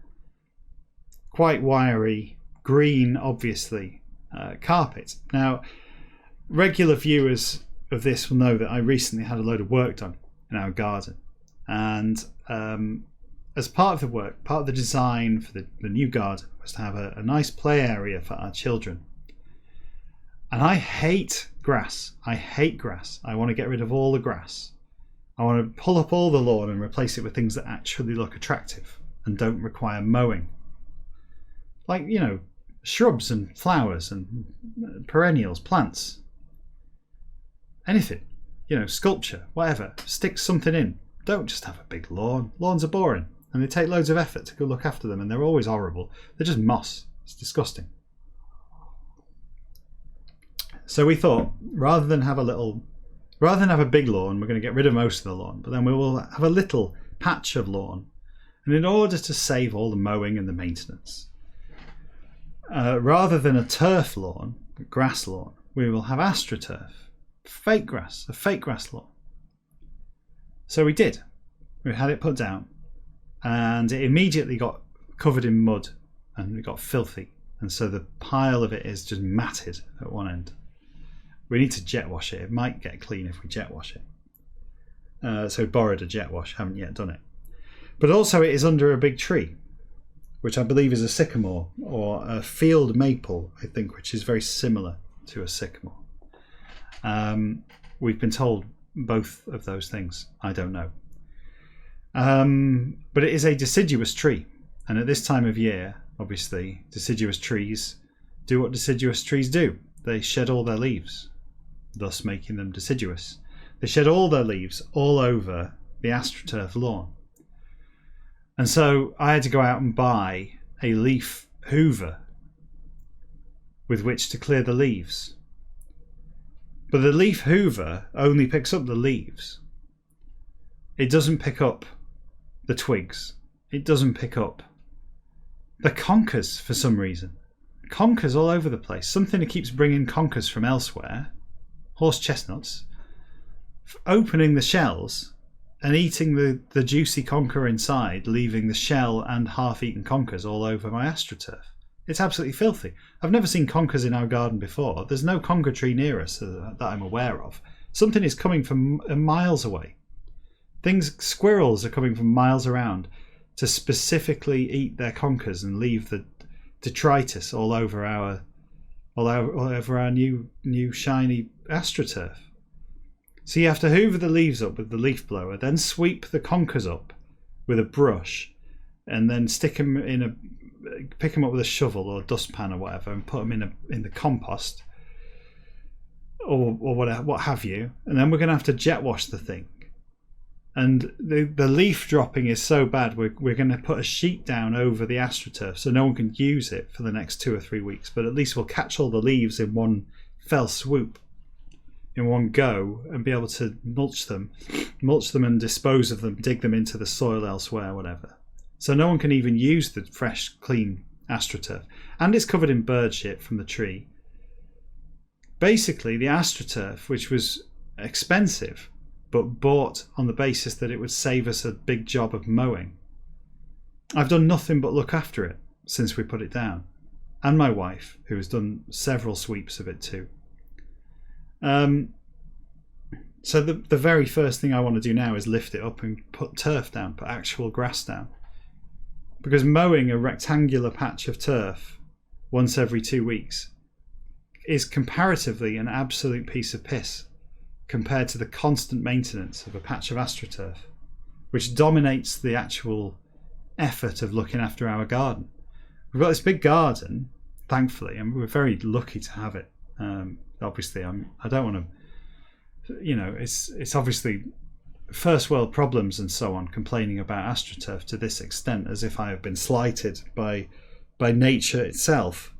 quite wiry, green, obviously. Carpet. Now, regular viewers of this will know that I recently had a load of work done in our garden. And as part of the work, part of the design for the new garden was to have a nice play area for our children. And I hate grass. I hate grass. I want to get rid of all the grass. I want to pull up all the lawn and replace it with things that actually look attractive and don't require mowing. Like, you know, shrubs and flowers and perennials, plants. Anything. sculpture, whatever. Stick something in. Don't just have a big lawn. Lawns are boring, and they take loads of effort to go look after them, and they're always horrible. They're just moss. It's disgusting. So we thought, rather than have a big lawn, we're going to get rid of most of the lawn, but then we will have a little patch of lawn. And in order to save all the mowing and the maintenance, rather than a turf lawn, a grass lawn, we will have astroturf, a fake grass lawn. So we did. We had it put down, and it immediately got covered in mud, and it got filthy. And so the pile of it is just matted at one end. We need to jet wash it. It might get clean if we jet wash it. So we borrowed a jet wash, haven't yet done it. But also it is under a big tree, which I believe is a sycamore or a field maple, I think, which is very similar to a sycamore. We've been told both of those things. I don't know. But it is a deciduous tree. And at this time of year, obviously, deciduous trees do what deciduous trees do. They shed all their leaves, thus making them deciduous. They shed all their leaves all over the astroturf lawn. And so I had to go out and buy a leaf hoover with which to clear the leaves. But the leaf hoover only picks up the leaves. It doesn't pick up the twigs. It doesn't pick up the conkers for some reason. Conkers all over the place. Something that keeps bringing conkers from elsewhere. Horse chestnuts. Opening the shells and eating the juicy conker inside, leaving the shell and half-eaten conkers all over my astroturf. It's absolutely filthy. I've never seen conkers in our garden before. There's no conker tree near us that I'm aware of. Something is coming from miles away. Squirrels are coming from miles around to specifically eat their conkers and leave the detritus all over our new shiny astroturf. So you have to hoover the leaves up with the leaf blower, then sweep the conkers up with a brush, and then pick them up with a shovel or dustpan or whatever, and put them in the compost or what have you. And then we're going to have to jet wash the thing. And the leaf dropping is so bad, we're going to put a sheet down over the astroturf so no one can use it for the next 2 or 3 weeks. But at least we'll catch all the leaves in one fell swoop, in one go, and be able to mulch them and dispose of them, dig them into the soil elsewhere, whatever. So no one can even use the fresh, clean astroturf. And it's covered in bird shit from the tree. Basically, the astroturf, which was expensive, but bought on the basis that it would save us a big job of mowing. I've done nothing but look after it since we put it down. And my wife, who has done several sweeps of it too. So the very first thing I want to do now is lift it up and put turf down, put actual grass down. Because mowing a rectangular patch of turf once every 2 weeks is comparatively an absolute piece of piss compared to the constant maintenance of a patch of astroturf, which dominates the actual effort of looking after our garden. We've got this big garden, thankfully, and we're very lucky to have it. Obviously, I don't want to, it's obviously first world problems and so on, complaining about astroturf to this extent, as if I have been slighted by nature itself.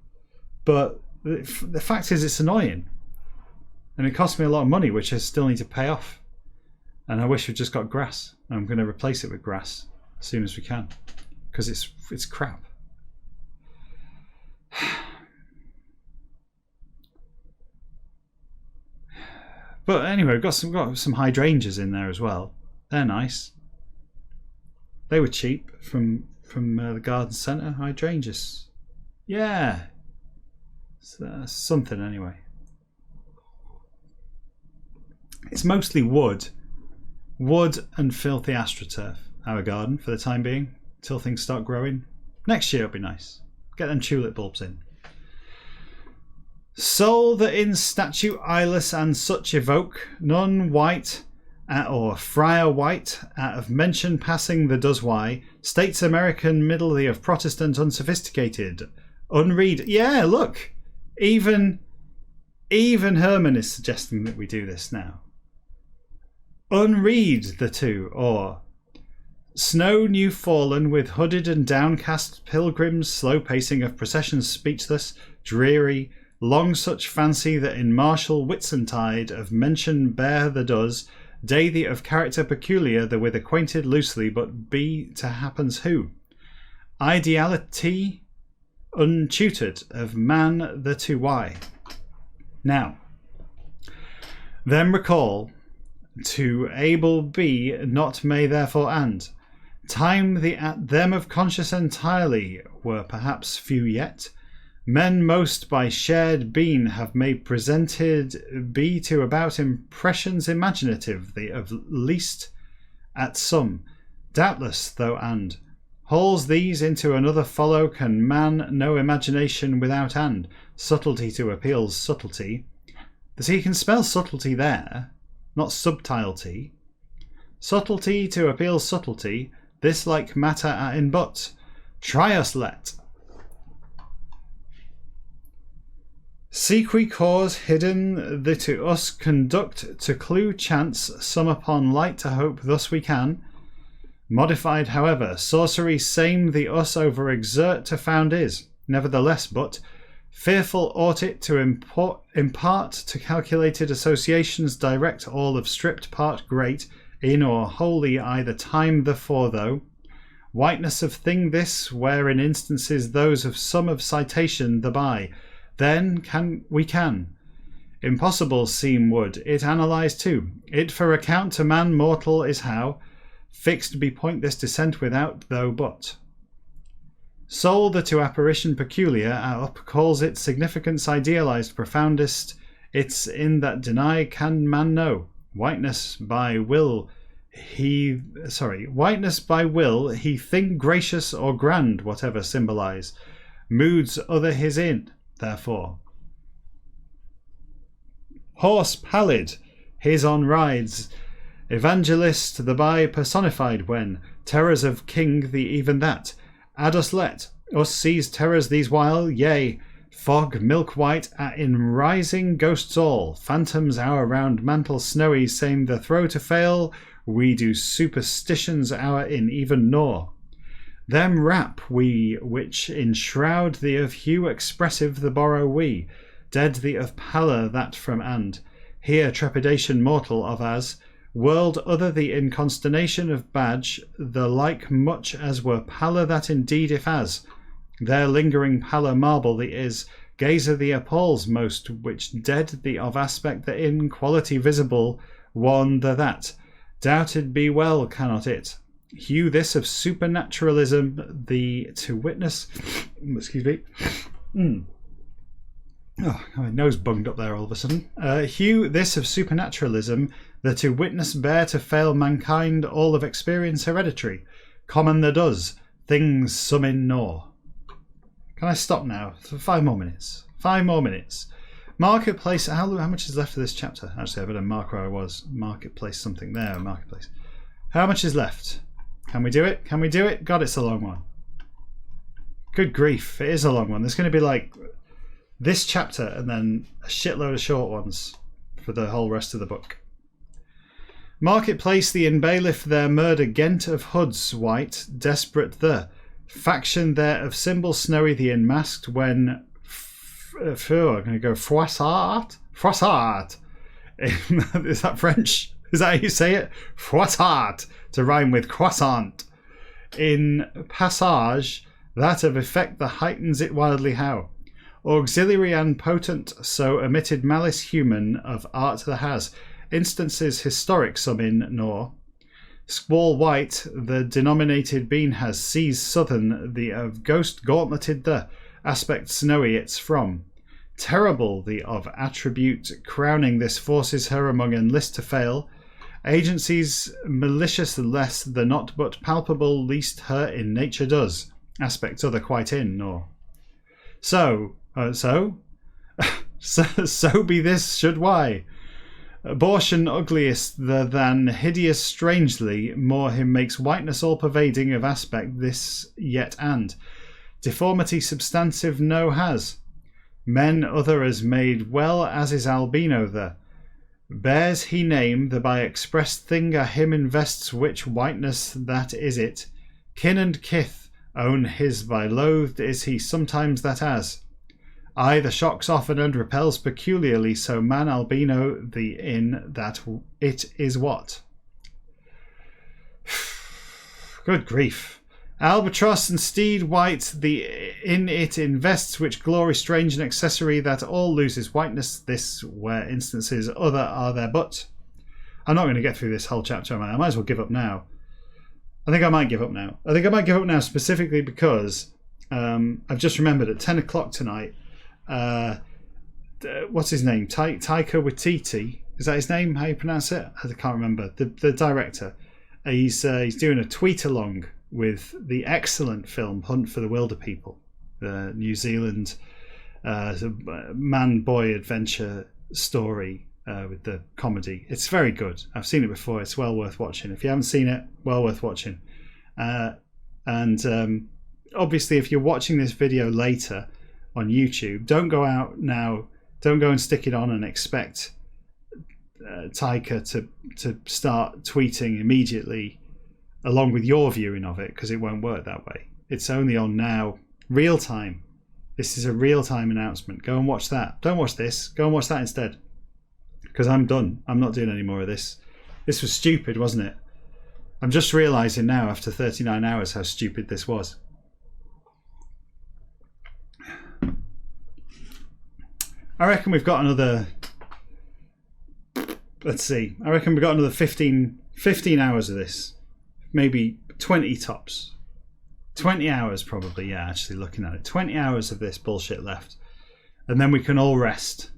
But the fact is, it's annoying. And it cost me a lot of money, which I still need to pay off. And I wish we'd just got grass. I'm going to replace it with grass as soon as we can, because it's crap. But anyway, we've got some hydrangeas in there as well. They're nice. They were cheap from the garden centre. Hydrangeas, yeah. So, something anyway. It's mostly wood and filthy astroturf, our garden, for the time being, till things start growing. Next year it'll be nice. Get them tulip bulbs in. Soul that in statue eyeless and such evoke, none white or friar white out of mention passing the does why, States American middle of Protestant unsophisticated, unread. Yeah, look, even Herman is suggesting that we do this now. Unread the two, or snow new fallen with hooded and downcast pilgrims, slow pacing of processions speechless, dreary, long such fancy that in martial Whitsuntide of mention bear the does, day the of character peculiar, the with acquainted loosely, but be to happens who. Ideality untutored of man the to why. Now, then recall to able be not may therefore and time the at them of conscious entirely were perhaps few yet. Men most by shared being have made presented be to about impressions imaginative, the of least at some, doubtless though and hauls these into another follow can man no imagination without and subtlety to appeals subtlety. That he can spell subtlety there, not subtility. Subtlety to appeal subtlety, this like matter are in but. Try us let. Seek we cause hidden the to us conduct to clue chance some upon light to hope thus we can. Modified however, sorcery same the us over exert to found is, nevertheless but fearful ought it to impart to calculated associations direct all of stripped part great in or wholly either time the for though. Whiteness of thing this, where in instances those of some of citation the by, then can. Impossible seem would it analyze too. It for account to man mortal is how fixed be point this descent without though but. Soul the to apparition peculiar up calls its significance idealized profoundest. It's in that deny can man know. Whiteness by will he thing gracious or grand whatever symbolize. Moods other his in therefore. Horse pallid his on rides. Evangelist the by personified when terrors of king the even that. Add us let us seize terrors these while, yea, fog milk white in rising ghosts all, phantoms our round mantle snowy same the throw to fail, we do superstitions our in even gnaw. Them wrap we which enshroud the of hue expressive the borrow we, dead the of pallor that from and, here trepidation mortal of as, world other the in consternation of badge, the like much as were pallor that indeed if as, their lingering pallor marble the is, gazer the appalls most, which dead the of aspect the in quality visible, one the that, doubted be well cannot it. Hue this of supernaturalism the to witness excuse me. Oh, my nose bunged up there all of a sudden. Hue this of supernaturalism, the to witness bear to fail mankind all of experience hereditary. Common the does, things some in gnaw. Can I stop now for 5 more minutes? 5 more minutes. Marketplace, how much is left of this chapter? Actually, I better mark where I was. Marketplace something there, marketplace. How much is left? Can we do it? Can we do it? God, it's a long one. Good grief, it is a long one. There's going to be like this chapter and then a shitload of short ones for the whole rest of the book. Marketplace the in bailiff their murder gent of hoods white desperate the faction there of symbol snowy the enmasked when I'm going to go froissart is that French? Is that how you say it? Froissart to rhyme with croissant in passage that of effect the heightens it wildly how. Auxiliary and potent, so omitted malice human of art the has, instances historic some in nor. Squall white, the denominated bean has seized southern, the of ghost gauntleted the aspect snowy it's from. Terrible the of attribute crowning this forces her among enlist to fail. Agencies malicious less the not but palpable least her in nature does. Aspects other quite in nor. So be this should why. Abortion ugliest than hideous strangely, more him makes whiteness all pervading of aspect this yet and. Deformity substantive no has. Men other as made well as is albino the. Bears he name, the by expressed thing a him invests, which whiteness that is it. Kin and kith own his, by loathed is he sometimes that as. Aye, the shocks often and repels peculiarly, so man albino the in that it is what. Good grief. Albatross and steed white, the in it invests, which glory strange and accessory, that all loses whiteness, this where instances other are there but. I'm not going to get through this whole chapter, am I? I might as well give up now. I think I might give up now. I think I might give up now specifically because I've just remembered at 10 o'clock tonight, what's his name? Taika Waititi. Is that his name? How you pronounce it? I can't remember. The director. He's doing a tweet along with the excellent film Hunt for the Wilder People, the New Zealand man-boy adventure story with the comedy. It's very good. I've seen it before. It's well worth watching. If you haven't seen it, well worth watching. And obviously, if you're watching this video later on YouTube, don't go out now. Don't go and stick it on and expect Taika to start tweeting immediately along with your viewing of it, because it won't work that way. It's only on now, real time. This is a real time announcement. Go and watch that. Don't watch this. Go and watch that instead. Because I'm done. I'm not doing any more of this. This was stupid, wasn't it? I'm just realising now after 39 hours how stupid this was. I reckon we've got another... Let's see. I reckon we've got another 15 hours of this. Maybe 20 tops. 20 hours probably, yeah, actually looking at it. 20 hours of this bullshit left. And then we can all rest.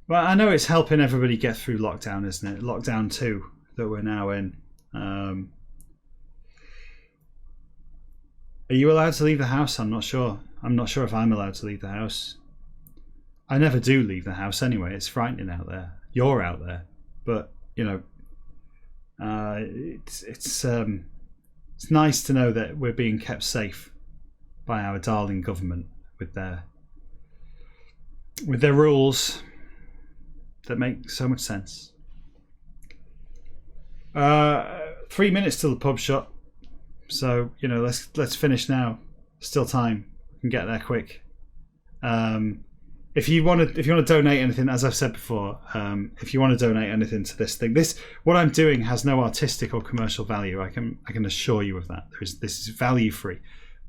Well, I know it's helping everybody get through lockdown, isn't it? Lockdown 2 that we're now in. Are you allowed to leave the house? I'm not sure. I'm not sure if I'm allowed to leave the house. I never do leave the house anyway. It's frightening out there. You're out there. But, you know, it's nice to know that we're being kept safe by our darling government with their rules that make so much sense. 3 minutes till the pub shut, so you know, let's finish now. Still time. We can get there quick. If you want to donate anything, as I've said before, if you want to donate anything to this thing, what I'm doing has no artistic or commercial value. I can assure you of that. This is value free.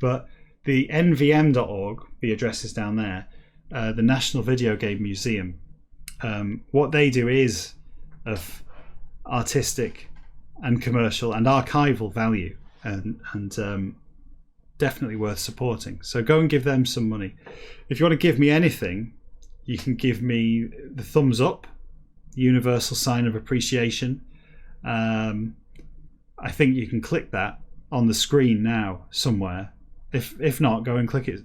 But the nvm.org, the address is down there, the National Video Game Museum. What they do is of artistic and commercial and archival value, and definitely worth supporting. So go and give them some money. If you want to give me anything, you can give me the thumbs up, universal sign of appreciation. I think you can click that on the screen now somewhere. If not, go and click it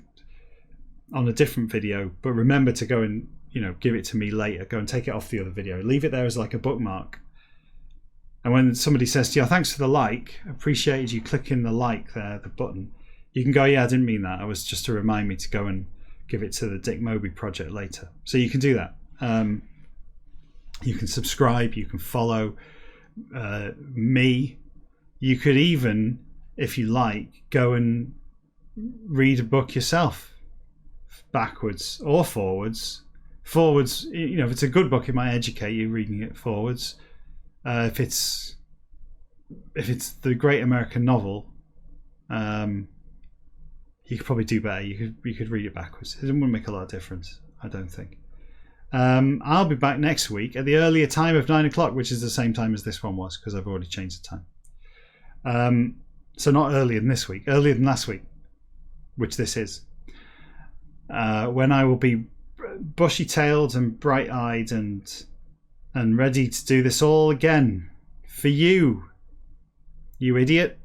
on a different video. But remember to go and, you know, give it to me later. Go and take it off the other video. Leave it there as like a bookmark. And when somebody says to you, oh, thanks for the like, appreciated you clicking the like there, the button, you can go, yeah, I didn't mean that. I was just to remind me to go and give it to the Dick Moby project later. So you can do that. You can subscribe. You can follow me. You could even, if you like, go and read a book yourself, backwards or forwards. Forwards, you know, if it's a good book, it might educate you reading it forwards. If it's the great American novel, you could probably do better. You could read it backwards. It wouldn't make a lot of difference, I don't think. I'll be back next week at the earlier time of 9 o'clock, which is the same time as this one was, because I've already changed the time. So not earlier than this week, earlier than last week, which this is. When I will be bushy-tailed and bright-eyed and ready to do this all again for you, you idiot.